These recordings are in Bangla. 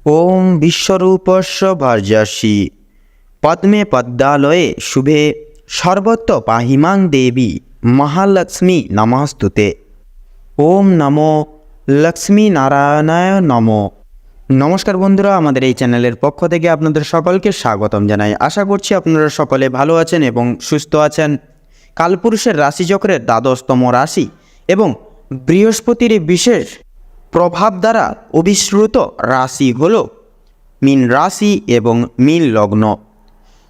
ওম বিশ্বরূপস্য ভার্যাসি পদ্মে পদ্মালয়ে শুভে সর্বত্র পাহিমাং দেবী মহালক্ষ্মী নমস্তুতে। ওম নমো লক্ষ্মী নারায়ণায় নমো। নমস্কার বন্ধুরা, আমাদের এই চ্যানেলের পক্ষ থেকে আপনাদের সকলকে স্বাগতম জানাই। আশা করছি আপনারা সকলে ভালো আছেন এবং সুস্থ আছেন। কালপুরুষের রাশিচক্রের দ্বাদশতম রাশি এবং বৃহস্পতির বিশেষ প্রভাব দ্বারা অভিশ্রুত রাশি হল মীন রাশি এবং মীন লগ্ন।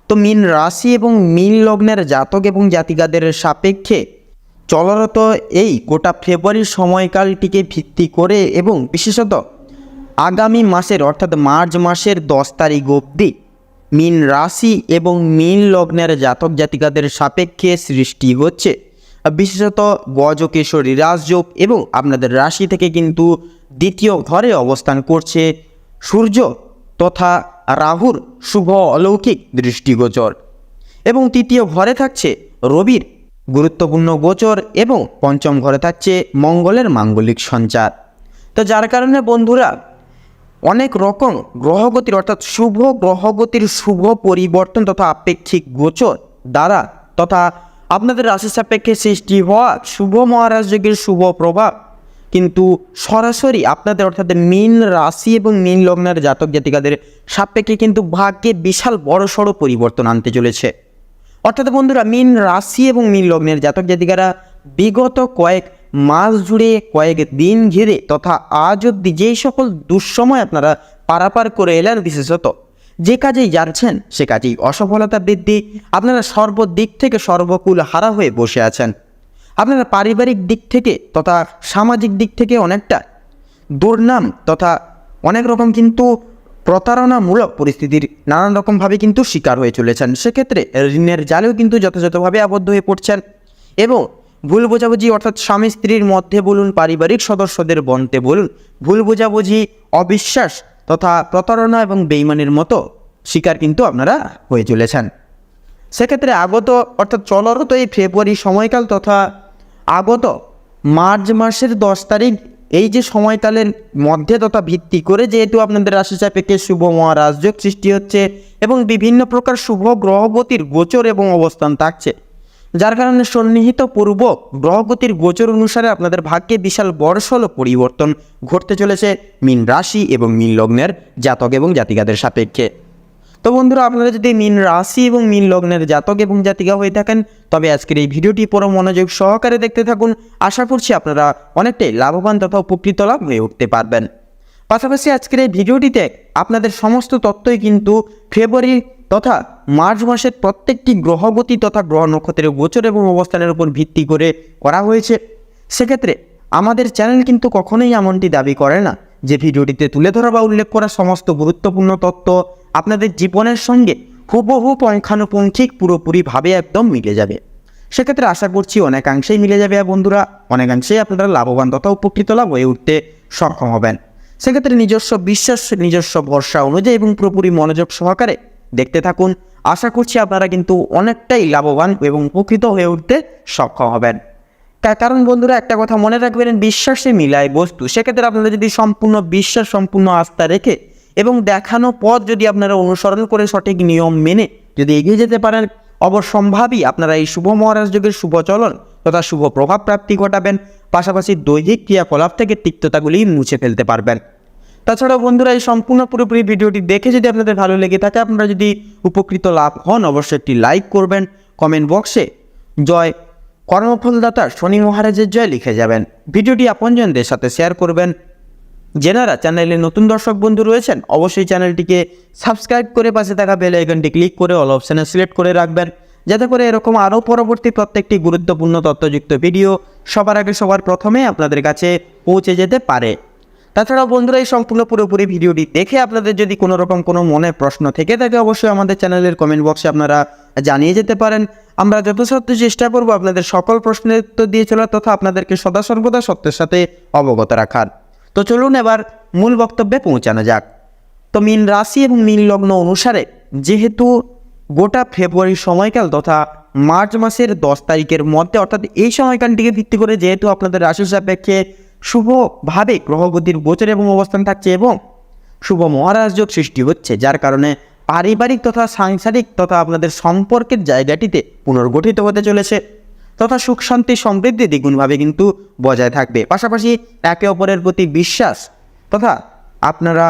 তো মীন রাশি এবং মীন লগ্নের জাতক এবং জাতিকাদের সাপেক্ষে চলরত এই গোটা ফেব্রুয়ারির সময়কালটিকে ভিত্তি করে এবং বিশেষত আগামী মাসের অর্থাৎ মার্চ মাসের 10 তারিখ অবধি মীন রাশি এবং মীন লগ্নের জাতক জাতিকাদের সাপেক্ষে সৃষ্টি হচ্ছে বিশেষত গজকেশরী রাজযোগ এবং আপনাদের রাশি থেকে কিন্তু দ্বিতীয় ঘরে অবস্থান করছে সূর্য তথা রাহুর শুভ অলৌকিক দৃষ্টিগোচর এবং তৃতীয় ঘরে থাকছে রবির গুরুত্বপূর্ণ গোচর এবং পঞ্চম ঘরে থাকছে মঙ্গলের মাঙ্গলিক সঞ্চার। তো যার কারণে বন্ধুরা অনেক রকম গ্রহগতির অর্থাৎ শুভ গ্রহগতির শুভ পরিবর্তন তথা আপেক্ষিক গোচর দ্বারা তথা আপনাদের রাশি সাপেক্ষে সৃষ্টি হওয়া শুভ মহারাজ যোগের শুভ প্রভাব কিন্তু সরাসরি আপনাদের অর্থাৎ মীন রাশি এবং মীন লগ্নের জাতক জাতিকাদের সাপেক্ষে কিন্তু ভাগ্যে বিশাল বড়সড় পরিবর্তন আনতে চলেছে। অর্থাৎ বন্ধুরা মীন রাশি এবং মীন লগ্নের জাতক জাতিকারা বিগত কয়েক মাস জুড়ে কয়েক দিন ঘিরে তথা আজ অবধি যেই সকল দুঃসময় আপনারা পারাপার করে এলেন, বিশেষত যে কাজেই যাচ্ছেন সে কাজেই অসফলতা বৃদ্ধি, আপনারা সর্বদিক থেকে সর্বকুল হারা হয়ে বসে আছেন। আপনারা পারিবারিক দিক থেকে তথা সামাজিক দিক থেকে অনেকটা দুর্নাম তথা অনেক রকম কিন্তু প্রতারণামূলক পরিস্থিতির নানান রকমভাবে কিন্তু শিকার হয়ে চলেছেন। সেক্ষেত্রে ঋণের জালেও কিন্তু যথাযথভাবে আবদ্ধ হয়ে পড়ছেন এবং ভুল বোঝাবুঝি অর্থাৎ স্বামী স্ত্রীর মধ্যে বলুন, পারিবারিক সদস্যদের বন্টে বলুন, ভুল বোঝাবুঝি, অবিশ্বাস তথা প্রতারণা এবং বেইমানির মতো শিকার কিন্তু আপনারা হয়ে চলেছেন। সেক্ষেত্রে আগত অর্থাৎ চলরত এই ফেব্রুয়ারি সময়কাল তথা আগত মার্চ মাসের 10 তারিখ এই যে সময়কালের মধ্যে তথা ভিত্তি করে যেহেতু আপনাদের রাশি সাপেক্ষে শুভ মহারাজযোগ সৃষ্টি হচ্ছে এবং বিভিন্ন প্রকার শুভ গ্রহগতির গোচর এবং অবস্থান থাকছে, যার কারণে সন্নিহিত পূর্ব গ্রহগতির গোচর অনুসারে আপনাদের ভাগ্যে বিশাল বড়সড় পরিবর্তন ঘটতে চলেছে মীন রাশি এবং মীন লগ্নের জাতক এবং জাতিকাদের সাপেক্ষে। তো বন্ধুরা, আপনারা যদি মীন রাশি এবং মীন লগ্নের জাতক এবং জাতিকা হয়ে থাকেন তবে আজকের এই ভিডিওটি পুরো মনোযোগ সহকারে দেখতে থাকুন। আশা করছি আপনারা অনেকটাই লাভবান তথা উপকৃত লাভ হয়ে উঠতে পারবেন। পাশাপাশি আজকের এই ভিডিওটিতে আপনাদের সমস্ত তথ্যই কিন্তু ফেব্রুয়ারি তথা মার্চ মাসের প্রত্যেকটি গ্রহগতি তথা গ্রহ নক্ষত্রের গোচর এবং অবস্থানের উপর ভিত্তি করে করা হয়েছে। সেক্ষেত্রে আমাদের চ্যানেল কিন্তু কখনোই এমনটি দাবি করে না যে ভিডিওটিতে তুলে ধরা বা উল্লেখ করা সমস্ত গুরুত্বপূর্ণ তথ্য আপনাদের জীবনের সঙ্গে হুবহু পুঙ্খানুপুঙ্খিক পুরোপুরিভাবে একদম মিলে যাবে। সেক্ষেত্রে আশা করছি অনেকাংশেই মিলে যাবে বন্ধুরা, অনেকাংশেই আপনারা লাভবান তথা উপকৃত লাভ হয়ে উঠতে সক্ষম হবেন। সেক্ষেত্রে নিজস্ব বিশ্বাস, নিজস্ব ভরসা অনুযায়ী এবং পুরোপুরি মনোযোগ সহকারে দেখতে থাকুন। আশা করছি আপনারা কিন্তু অনেকটাই লাভবান এবং উপকৃত হয়ে উঠতে সক্ষম হবেন। তার কারণ বন্ধুরা একটা কথা মনে রাখবেন, বিশ্বাসে মিলায় বস্তু। সেক্ষেত্রে আপনারা যদি সম্পূর্ণ বিশ্বাস, সম্পূর্ণ আস্থা রেখে এবং দেখানো পথ যদি আপনারা অনুসরণ করে সঠিক নিয়ম মেনে যদি এগিয়ে যেতে পারেন, অবশ্যম্ভাবী আপনারা এই শুভ মহারাজ যোগের শুভ চলন তথা শুভ প্রভাব প্রাপ্তি ঘটাবেন। পাশাপাশি দৈহিক ক্রিয়াকলাপ থেকে তিক্ততাগুলি মুছে ফেলতে পারবেন। তাছাড়াও বন্ধুরা এই সম্পূর্ণ পুরোপুরি ভিডিওটি দেখে যদি আপনাদের ভালো লেগে থাকে, আপনারা যদি উপকৃত লাভ হন, অবশ্যই একটি লাইক করবেন, কমেন্ট বক্সে জয় কর্মফলদাতা শনি মহারাজের জয় লিখে যাবেন। ভিডিওটি আপনজনদের সাথে শেয়ার করবেন। যারা চ্যানেলে নতুন দর্শক বন্ধু রয়েছেন অবশ্যই চ্যানেলটিকে সাবস্ক্রাইব করে পাশে থাকা বেল আইকনটি ক্লিক করে অল অপশানে সিলেক্ট করে রাখবেন, যাতে করে এরকম আরও পরবর্তী প্রত্যেকটি গুরুত্বপূর্ণ তথ্যযুক্ত ভিডিও সবার আগে সবার প্রথমে আপনাদের কাছে পৌঁছে যেতে পারে। তাছাড়াও বন্ধুরা এই সম্পূর্ণ পুরোপুরি ভিডিওটি দেখে আপনাদের যদি কোনো রকম কোনো মনে প্রশ্ন থেকে থাকে অবশ্যই আমাদের চ্যানেলের কমেন্ট বক্সে আপনারা জানিয়ে যেতে পারেন। আমরা যথাসাধ্য চেষ্টা করব আপনাদের সকল প্রশ্নের উত্তর দিয়ে চলার তথা আপনাদেরকে সদা সর্বদা সত্যের সাথে অবগত রাখার। তো চলুন এবার মূল বক্তব্যে পৌঁছানো যাক। তো মীন রাশি এবং মীন লগ্ন অনুসারে যেহেতু গোটা ফেব্রুয়ারি সময়কাল তথা মার্চ মাসের 10 তারিখের মধ্যে অর্থাৎ এই সময়কালটিকে ভিত্তি করে যেহেতু আপনাদের রাশি সাপেক্ষে শুভভাবে গ্রহগতির গোচর এবং অবস্থান থাকছে এবং শুভ মহারাজ যোগ সৃষ্টি হচ্ছে, যার কারণে পারিবারিক তথা সাংসারিক তথা আপনাদের সম্পর্কের জায়গাটিতে পুনর্গঠিত হতে চলেছে, তথা সুখ শান্তি সমৃদ্ধি দ্বিগুণভাবে কিন্তু বজায় থাকবে। পাশাপাশি একে অপরের প্রতি বিশ্বাস তথা আপনারা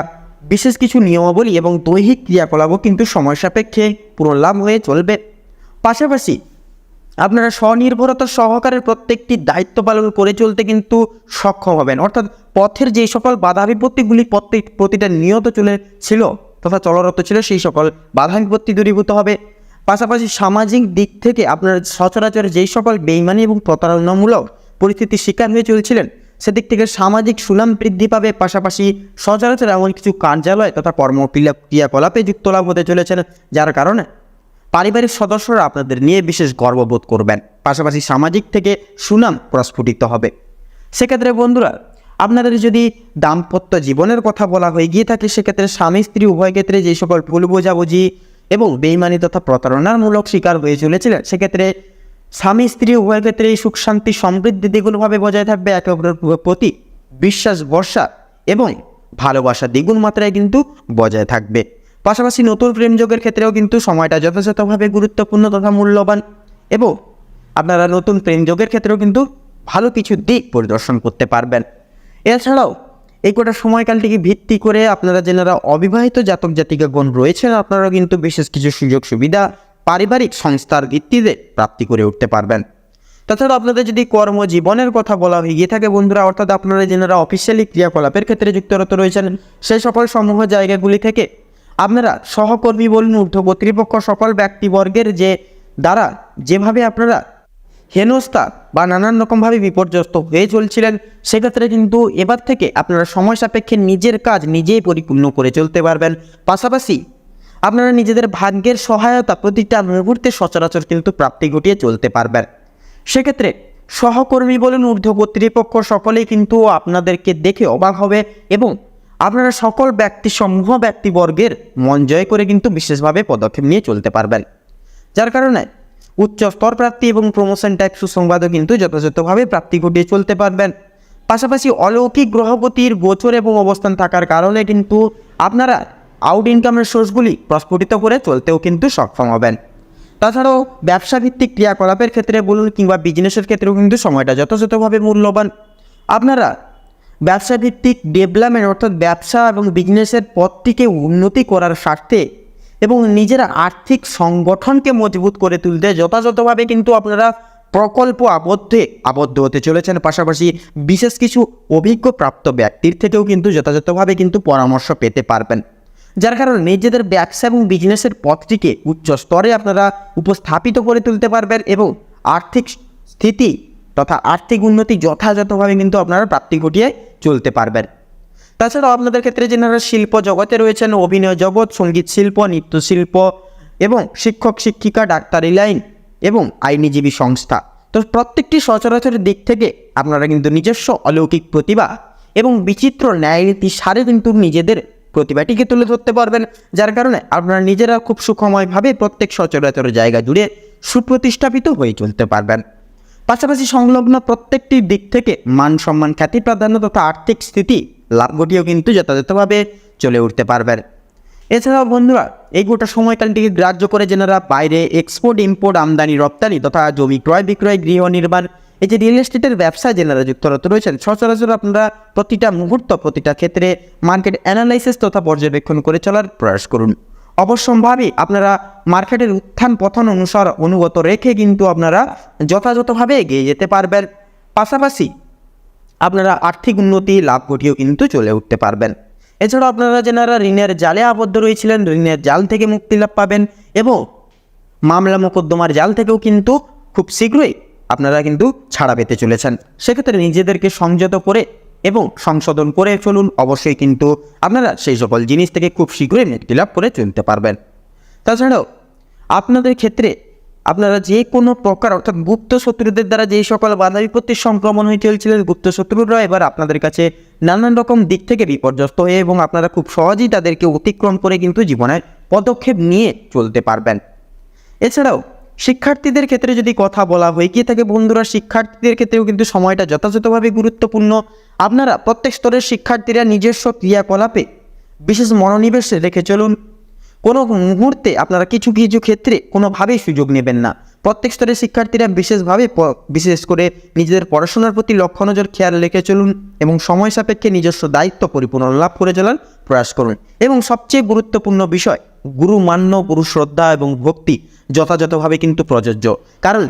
বিশেষ কিছু নিয়মাবলী এবং দৈহিক ক্রিয়াকলাপও কিন্তু সময় সাপেক্ষে পুনর্লাভ হয়ে চলবে। পাশাপাশি আপনারা স্বনির্ভরতা সহকারে প্রত্যেকটি দায়িত্ব পালন করে চলতে কিন্তু সক্ষম হবেন, অর্থাৎ পথের যেই সকল বাধা বিপত্তিগুলি প্রতিটা নিয়ত ছিল তথা চলরত ছিল, সেই সকল বাধা বিপত্তি দূরীভূত হবে। পাশাপাশি সামাজিক দিক থেকে আপনারা সচরাচর যেই সকল বেইমানি এবং প্রতারণামূলক পরিস্থিতির শিকার হয়ে চলছিলেন, সেদিক থেকে সামাজিক সুনাম বৃদ্ধি পাবে। পাশাপাশি সচরাচর এমন কিছু কার্যালয় তথা ক্রিয়াকলাপে যুক্ত লাভ হতে চলেছেন, যার কারণে পারিবারিক সদস্যরা আপনাদের নিয়ে বিশেষ গর্ববোধ করবেন। পাশাপাশি সামাজিক থেকে সুনাম প্রস্ফুটিত হবে। সেক্ষেত্রে বন্ধুরা, আপনাদের যদি দাম্পত্য জীবনের কথা বলা হয়ে গিয়ে থাকে, সেক্ষেত্রে স্বামী স্ত্রী উভয় ক্ষেত্রে যে সকল ভুল বোঝাবুঝি এবং বেইমানি তথা প্রতারণামূলক শিকার হয়ে চলেছিলেন, সেক্ষেত্রে স্বামী স্ত্রী উভয় ক্ষেত্রে সুখ শান্তি সমৃদ্ধি দ্বিগুণভাবে বজায় থাকবে। একে অপরের প্রতি বিশ্বাস ভরসা এবং ভালোবাসা দ্বিগুণ মাত্রায় কিন্তু বজায় থাকবে। পাশাপাশি নতুন প্রেমযোগের ক্ষেত্রেও কিন্তু সময়টা যথাযথভাবে গুরুত্বপূর্ণ তথা মূল্যবান, এবং আপনারা নতুন প্রেমযোগের ক্ষেত্রেও কিন্তু ভালো কিছু দিক পরিদর্শন করতে পারবেন। এছাড়াও এই গোটা সময়কালটিকে ভিত্তি করে আপনারা যারা অবিবাহিত জাতক জাতিকাগণ রয়েছেন, আপনারা কিন্তু বিশেষ কিছু সুযোগ সুবিধা পারিবারিক সংস্থার ভিত্তিতে প্রাপ্তি করে উঠতে পারবেন। তাছাড়া আপনাদের যদি কর্মজীবনের কথা বলা হয়ে গিয়ে থাকে বন্ধুরা, অর্থাৎ আপনারা যারা অফিসিয়ালি ক্রিয়াকলাপের ক্ষেত্রে যুক্তরত রয়েছেন, সেই সকল সমূহ জায়গাগুলি থেকে আপনারা সহকর্মী বলুন, ঊর্ধ্ব কর্তৃপক্ষ সকল ব্যক্তিবর্গের দ্বারা যেভাবে আপনারা হেনস্থা বা নানান রকমভাবে বিপর্যস্ত হয়ে চলছিলেন, সেক্ষেত্রে কিন্তু এবার থেকে আপনারা সময় সাপেক্ষে নিজের কাজ নিজেই পরিপূর্ণ করে চলতে পারবেন। পাশাপাশি আপনারা নিজেদের ভাগ্যের সহায়তা প্রতিটা মুহূর্তে সচরাচর কিন্তু প্রাপ্তি ঘটিয়ে চলতে পারবেন। সেক্ষেত্রে সহকর্মী বলুন, ঊর্ধ্ব কর্তৃপক্ষ সকলেই কিন্তু আপনাদেরকে দেখে অবাক হবে, এবং আপনারা সকল সমূহ ব্যক্তিবর্গের মন জয় করে কিন্তু বিশেষভাবে পদক্ষেপ নিয়ে চলতে পারবেন, যার কারণে উচ্চ স্তর প্রাপ্তি এবং প্রমোশন টাইপ সুসংবাদও কিন্তু যথাযথভাবে প্রাপ্তি ঘটিয়ে চলতে পারবেন। পাশাপাশি অলৌকিক গ্রহপতির গোচর এবং অবস্থান থাকার কারণে কিন্তু আপনারা আউট ইনকামের সোর্সগুলি প্রস্ফুটিত করে চলতেও কিন্তু সক্ষম হবেন। তাছাড়াও ব্যবসাভিত্তিক ক্রিয়াকলাপের ক্ষেত্রে বলুন কিংবা বিজনেসের ক্ষেত্রেও কিন্তু সময়টা যথাযথভাবে মূল্যবান। আপনারা ব্যবসাভিত্তিক ডেভেলপমেন্ট অর্থাৎ ব্যবসা এবং বিজনেসের পথটিকে উন্নতি করার স্বার্থে এবং নিজের আর্থিক সংগঠনকে মজবুত করে তুলতে যথাযথভাবে কিন্তু আপনারা প্রকল্প আবদ্ধ হতে চলেছেন। পাশাপাশি বিশেষ কিছু অভিজ্ঞ প্রাপ্ত ব্যক্তির থেকেও কিন্তু যথাযথভাবে কিন্তু পরামর্শ পেতে পারবেন, যার কারণে নিজেদের ব্যবসা এবং বিজনেসের পথটিকে উচ্চ স্তরে আপনারা উপস্থাপিত করে তুলতে পারবেন, এবং আর্থিক স্থিতি তথা আর্থিক উন্নতি যথাযথভাবে কিন্তু আপনারা প্রাপ্তি ঘটিয়ে চলতে পারবেন। তাছাড়াও আপনাদের ক্ষেত্রে যারা শিল্প জগতে রয়েছেন, অভিনয় জগৎ, সঙ্গীত শিল্প, নৃত্যশিল্প এবং শিক্ষক শিক্ষিকা, ডাক্তারি লাইন এবং আইনজীবী সংস্থা, তো প্রত্যেকটি সচরাচরের দিক থেকে আপনারা কিন্তু নিজস্ব অলৌকিক প্রতিভা এবং বিচিত্র ন্যায়নীতি সারে কিন্তু নিজেদের প্রতিভাটিকে তুলে ধরতে পারবেন, যার কারণে আপনারা নিজেরা খুব সুখময়ভাবে প্রত্যেক সচরাচর জায়গা জুড়ে সুপ্রতিষ্ঠাপিত হয়ে চলতে পারবেন। পাশাপাশি সংলগ্ন প্রত্যেকটি দিক থেকে মান সম্মান, খ্যাতি প্রাধান্য তথা আর্থিক স্থিতি লাভ ঘটিয়েও কিন্তু যথাযথভাবে চলে উঠতে পারবেন। এছাড়াও বন্ধুরা, এই গোটা সময়কালটিকে গ্রাহ্য করে যারা বাইরে এক্সপোর্ট ইম্পোর্ট, আমদানি রপ্তানি তথা জমি ক্রয় বিক্রয়, গৃহ নির্মাণ, এই যে রিয়েল এস্টেটের ব্যবসায় যারা যুক্তরত রয়েছেন, সচরাচর আপনারা প্রতিটা মুহূর্ত প্রতিটা ক্ষেত্রে মার্কেট অ্যানালাইসিস তথা পর্যবেক্ষণ করে চলার প্রয়াস করুন। অবশ্যম্ভাবী আপনারা মার্কেটের উত্থান পতন অনুগত রেখে কিন্তু আপনারা যথাযথভাবে এগিয়ে যেতে পারবেন। পাশাপাশি আপনারা আর্থিক উন্নতি লাভ ঘটিয়েও কিন্তু চলে উঠতে পারবেন। এছাড়াও আপনারা যারা ঋণের জালে আবদ্ধ রয়েছিলেন, ঋণের জাল থেকে মুক্তি লাভ পাবেন, এবং মামলা মোকদ্দমার জাল থেকেও কিন্তু খুব শীঘ্রই আপনারা কিন্তু ছাড়া পেতে চলেছেন। সেক্ষেত্রে নিজেদেরকে সংযত করে এবং সংশোধন করে চলুন, অবশ্যই কিন্তু আপনারা সেই সকল জিনিস থেকে খুব শীঘ্রই মুক্তি লাভ করে চলতে পারবেন। তাছাড়াও আপনাদের ক্ষেত্রে আপনারা যে কোনো প্রকার অর্থাৎ গুপ্ত শত্রুদের দ্বারা যেই সকল বাধা বিপত্তির সংক্রমণ হয়ে চলছিলেন, গুপ্ত শত্রুরা এবার আপনাদের কাছে নানান রকম দিক থেকে বিপর্যস্ত হয়ে এবং আপনারা খুব সহজেই তাদেরকে অতিক্রম করে কিন্তু জীবনের পদক্ষেপ নিয়ে চলতে পারবেন। এছাড়াও শিক্ষার্থীদের ক্ষেত্রে যদি কথা বলা হয়ে গিয়ে থাকে বন্ধুরা, শিক্ষার্থীদের ক্ষেত্রেও কিন্তু সময়টা যথাযথভাবে গুরুত্বপূর্ণ। আপনারা প্রত্যেক স্তরের শিক্ষার্থীরা নিজস্ব ক্রিয়াকলাপে বিশেষ মনোনিবেশ রেখে চলুন। কোনো মুহূর্তে আপনারা কিছু কিছু ক্ষেত্রে কোনোভাবেই সুযোগ নেবেন না। প্রত্যেক স্তরের শিক্ষার্থীরা বিশেষ করে নিজেদের পড়াশোনার প্রতি লক্ষ্য নজর খেয়াল রেখে চলুন এবং সময় সাপেক্ষে নিজস্ব দায়িত্ব পরিপূর্ণ লাভ করে চলার প্রয়াস করুন। এবং সবচেয়ে গুরুত্বপূর্ণ বিষয়, গুরু মান্য, গুরু শ্রদ্ধা এবং ভক্তি যথাযথভাবে কিন্তু প্রযোজ্য। কারণ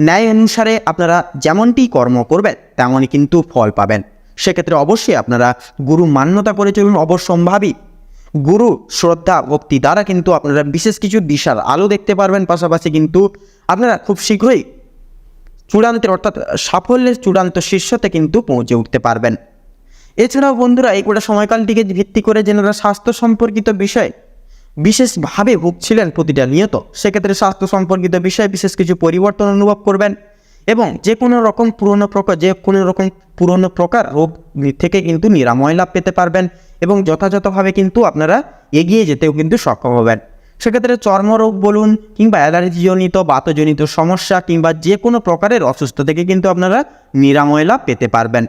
ন্যায় অনুসারে আপনারা যেমনটি কর্ম করবেন তেমনই কিন্তু ফল পাবেন। সেক্ষেত্রে অবশ্যই আপনারা গুরু মান্যতা করে চলুন। অবশ্যম্ভাবী গুরু শ্রদ্ধা ভক্তি দ্বারা কিন্তু আপনারা বিশেষ কিছু দিশার আলো দেখতে পারবেন। পাশাপাশি কিন্তু আপনারা খুব শীঘ্রই চূড়ান্তের অর্থাৎ সাফল্যের চূড়ান্ত শীর্ষতে কিন্তু পৌঁছে উঠতে পারবেন। এছাড়াও বন্ধুরা, এই গোটা সময়কালটিকে ভিত্তি করে যেনারা স্বাস্থ্য সম্পর্কিত বিষয়ে বিশেষভাবে ভুগছিলেন প্রতিটা নিয়ত, সেক্ষেত্রে স্বাস্থ্য সম্পর্কিত বিষয়ে বিশেষ কিছু পরিবর্তন অনুভব করবেন এবং যে কোনো রকম পুরনো প্রকার রোগ থেকে কিন্তু নিরাময় লাভ পেতে পারবেন এবং যথাযথভাবে কিন্তু আপনারা এগিয়ে যেতেও কিন্তু সক্ষম হবেন। সেক্ষেত্রে চর্মরোগ বলুন কিংবা অ্যালার্জিজনিত বাতজনিত সমস্যা কিংবা যে কোনো প্রকারের অসুস্থ থেকে কিন্তু আপনারা নিরাময় লাভ পেতে পারবেন।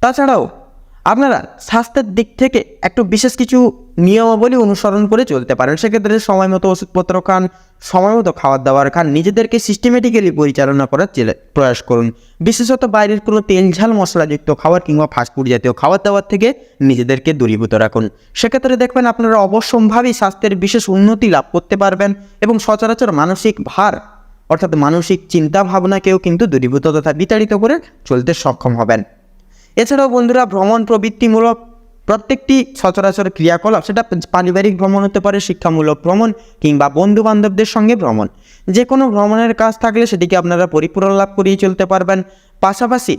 তাছাড়াও আপনারা স্বাস্থ্যের দিক থেকে একটু বিশেষ কিছু নিয়মাবলী অনুসরণ করে চলতে পারেন। সেক্ষেত্রে সময় মতো ওষুধপত্র খান, সময় মতো খাবার দাবার খান, নিজেদেরকে সিস্টেমেটিক্যালি পরিচালনা করার প্রয়াস করুন। বিশেষত বাইরের কোনো তেল ঝাল মশলাযুক্ত খাবার কিংবা ফাস্টফুড জাতীয় খাবার দাবার থেকে নিজেদেরকে দূরীভূত রাখুন। সেক্ষেত্রে দেখবেন আপনারা অবশ্যম্ভাবী স্বাস্থ্যের বিশেষ উন্নতি লাভ করতে পারবেন এবং সচরাচর মানসিক ভার অর্থাৎ মানসিক চিন্তা ভাবনাকেও কিন্তু দূরীভূত তথা বিতাড়িত করে চলতে সক্ষম হবেন। এছাড়াও বন্ধুরা, ভ্রমণ প্রবৃত্তিমূলক প্রত্যেকটি সচরাচর ক্রিয়াকলাপ, সেটা পারিবারিক ভ্রমণ হতে পারে, শিক্ষামূলক ভ্রমণ কিংবা বন্ধু বান্ধবদের সঙ্গে ভ্রমণ, যে কোনো ভ্রমণের কাজ থাকলে সেটিকে আপনারা পরিপূরণ লাভ করিয়ে চলতে পারবেন। পাশাপাশি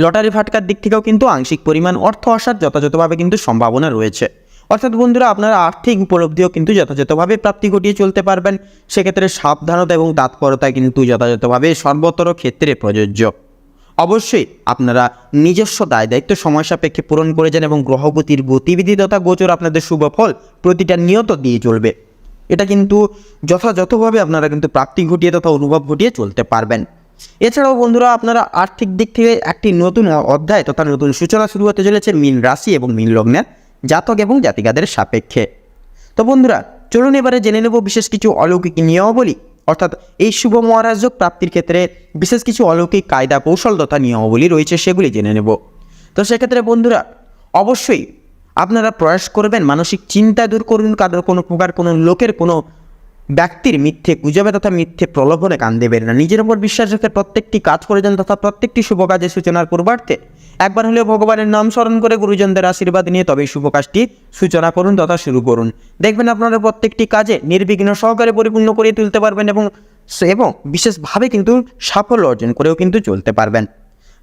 লটারি ফাটকার দিক থেকেও কিন্তু আংশিক পরিমাণ অর্থ আসার যথাযথভাবে কিন্তু সম্ভাবনা রয়েছে। অর্থাৎ বন্ধুরা, আপনারা আর্থিক উপলব্ধিও কিন্তু যথাযথভাবে প্রাপ্তি ঘটিয়ে চলতে পারবেন। সেক্ষেত্রে সাবধানতা এবং তৎপরতা কিন্তু যথাযথভাবে সর্বতর ক্ষেত্রে প্রযোজ্য। অবশ্যই আপনারা নিজস্ব দায় দায়িত্ব সময় সাপেক্ষে পূরণ করে যান এবং গ্রহগতির গতিবিধি তথা গোচর আপনাদের শুভ ফল প্রতিটা নিয়ত দিয়ে চলবে। এটা কিন্তু যথাযথভাবে আপনারা কিন্তু প্রাপ্তি ঘটিয়ে তথা অনুভব ঘটিয়ে চলতে পারবেন। এছাড়াও বন্ধুরা, আপনারা আর্থিক দিক থেকে একটি নতুন অধ্যায় তথা নতুন সূচনা শুরু হতে চলেছে মীন রাশি এবং মীন লগ্নের জাতক এবং জাতিকাদের সাপেক্ষে। তো বন্ধুরা, চলুন এবারে জেনে নেব বিশেষ কিছু অলৌকিক নিয়মাবলী, অর্থাৎ এই শুভ মহারাজযোগ প্রাপ্তির ক্ষেত্রে বিশেষ কিছু অলৌকিক কায়দা কৌশল তথা নিয়মাবলী রয়েছে, সেগুলি জেনে নেব। তো সেক্ষেত্রে বন্ধুরা, অবশ্যই আপনারা প্রয়াস করবেন মানসিক চিন্তা দূর করুন। কারোর কোনো প্রকার কোনো লোকের কোনো ব্যক্তির মিথ্যে গুজবে তথা মিথ্যে প্রলোভনে কান দেবেন না। নিজের উপর বিশ্বাস রেখে প্রত্যেকটি কাজ করে যান তথা প্রত্যেকটি শুভ কাজের সূচনার পূর্বার্থে একবার হলেও ভগবানের নাম স্মরণ করে গুরুজনদের আশীর্বাদ নিয়ে তবেই শুভ কাজটি সূচনা করুন তথা শুরু করুন। দেখবেন আপনারা প্রত্যেকটি কাজে নির্বিঘ্ন সহকারে পরিপূর্ণ করে তুলতে পারবেন এবং বিশেষভাবে কিন্তু সাফল্য অর্জন করেও কিন্তু চলতে পারবেন।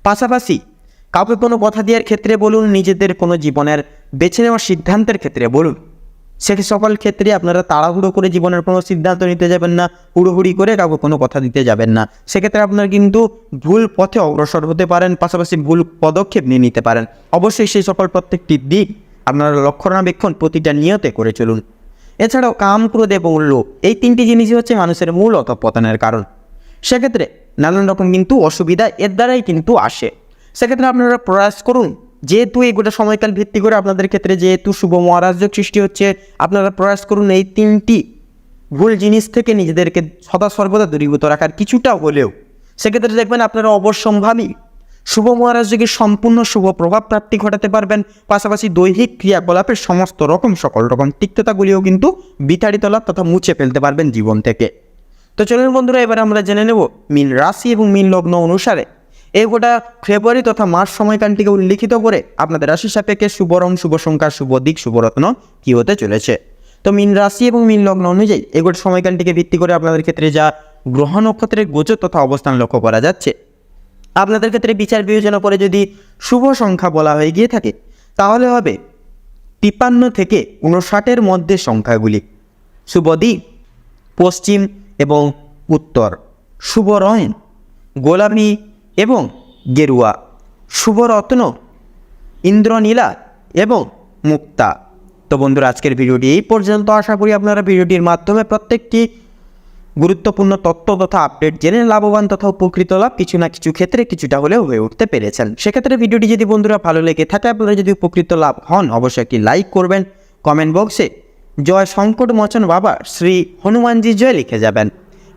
পাশাপাশি কাউকে কোনো কথা দেওয়ার ক্ষেত্রে বলুন, নিজেদের কোনো জীবনের বেছে নেওয়ার সিদ্ধান্তের ক্ষেত্রে বলুন, সে সকল ক্ষেত্রে আপনারা তাড়াহুড়ো করে জীবনের কোনো সিদ্ধান্ত নিতে যাবেন না, হুড়োহুড়ি করে কাউকে কোনো কথা দিতে যাবেন না। সেক্ষেত্রে আপনারা কিন্তু ভুল পথে অগ্রসর হতে পারেন, পাশাপাশি ভুল পদক্ষেপ নিয়ে নিতে পারেন। অবশ্যই সেই সকল প্রত্যেকটি দিক আপনারা রক্ষণাবেক্ষণ প্রতিটা নিয়তে করে চলুন। এছাড়াও কাম, ক্রোধ এবং লোভ, এই তিনটি জিনিসই হচ্ছে মানুষের মূল অধঃপতনের কারণ। সেক্ষেত্রে নানান রকম কিন্তু অসুবিধা এর দ্বারাই কিন্তু আসে। সেক্ষেত্রে আপনারা প্রয়াস করুন, যেহেতু এই গোটা সময়কাল ভিত্তি করে আপনাদের ক্ষেত্রে যেহেতু শুভ মহারাজযোগ সৃষ্টি হচ্ছে, আপনারা প্রয়াস করুন এই তিনটি ভুল জিনিস থেকে নিজেদেরকে সদা সর্বদা দূরীভূত রাখার কিছুটা হলেও। সেক্ষেত্রে দেখবেন আপনারা অবশ্যম্ভাবী শুভ মহারাজযোগের সম্পূর্ণ শুভ প্রভাব প্রাপ্তি ঘটাতে পারবেন। পাশাপাশি দৈহিক ক্রিয়াকলাপের সমস্ত সকল রকম তিক্ততাগুলিও কিন্তু বিতাড়িত লাভ তথা মুছে ফেলতে পারবেন জীবন থেকে। তো চলুন বন্ধুরা, এবার আমরা জেনে নেব মীন রাশি এবং মীন লগ্ন অনুসারে এই গোটা ফেব্রুয়ারি তথা মার্চ সময়কালটিকে উল্লিখিত করে আপনাদের রাশি সাপেক্ষে শুভ রং, শুভ সংখ্যা, শুভ দিক, শুভরত্ন কী হতে চলেছে। তো মীন রাশি এবং মীন লগ্ন অনুযায়ী এই গোটা সময়কালটিকে ভিত্তি করে আপনাদের ক্ষেত্রে যা গ্রহ নক্ষত্রের গোচর তথা অবস্থান লক্ষ্য করা যাচ্ছে, আপনাদের ক্ষেত্রে বিচার বিবেচনা করে যদি শুভ সংখ্যা বলা হয়ে গিয়ে থাকে তাহলে হবে 53 থেকে 59 মধ্যে সংখ্যাগুলি। শুভ দিক পশ্চিম এবং উত্তর, শুভ রং গোলাপি এবং গেরুয়া, শুভ রত্ন ইন্দ্রনীলা এবং মুক্তা। তো বন্ধুরা, আজকের ভিডিওটি এই পর্যন্ত। আশা করি আপনারা ভিডিওটির মাধ্যমে প্রত্যেকটি গুরুত্বপূর্ণ তথ্য তথা আপডেট জেনে লাভবান তথা উপকৃত লাভ কিছু না কিছু ক্ষেত্রে কিছুটা হলেও হয়ে উঠতে পেরেছেন। সেক্ষেত্রে ভিডিওটি যদি বন্ধুরা ভালো লেগে থাকে, আপনারা যদি উপকৃত লাভ হন, অবশ্যই একটি লাইক করবেন, কমেন্ট বক্সে জয় সংকট মোচন বাবা শ্রী হনুমানজি জয় লিখে যাবেন।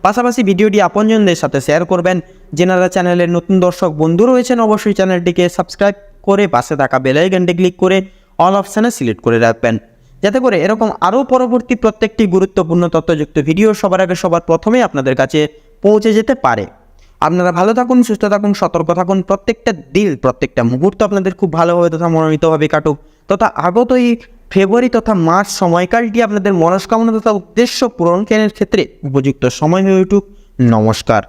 পাশাপাশি ভিডিওটি আপনজনদের সাথে শেয়ার করবেন। যেনারা চ্যানেলের নতুন দর্শক বন্ধু রয়েছেন অবশ্যই চ্যানেলটিকে সাবস্ক্রাইব করে পাশে থাকা বেল আইকনটি ক্লিক করে অল অপশানে সিলেক্ট করে রাখবেন, যাতে করে এরকম আরও পরবর্তী প্রত্যেকটি গুরুত্বপূর্ণ তথ্যযুক্ত ভিডিও সবার আগে সবার প্রথমে আপনাদের কাছে পৌঁছে যেতে পারে। আপনারা ভালো থাকুন, সুস্থ থাকুন, সতর্ক থাকুন। প্রত্যেকটা দিন প্রত্যেকটা মুহূর্ত আপনাদের খুব ভালোভাবে তথা মনোনীতভাবে কাটুক, তথা আগত এই ফেব্রুয়ারি তথা মার্চ সময়কালটি আপনাদের মনস্কামনা তথা উদ্দেশ্য পূরণের ক্ষেত্রে উপযুক্ত সময় হয়ে উঠুক। নমস্কার।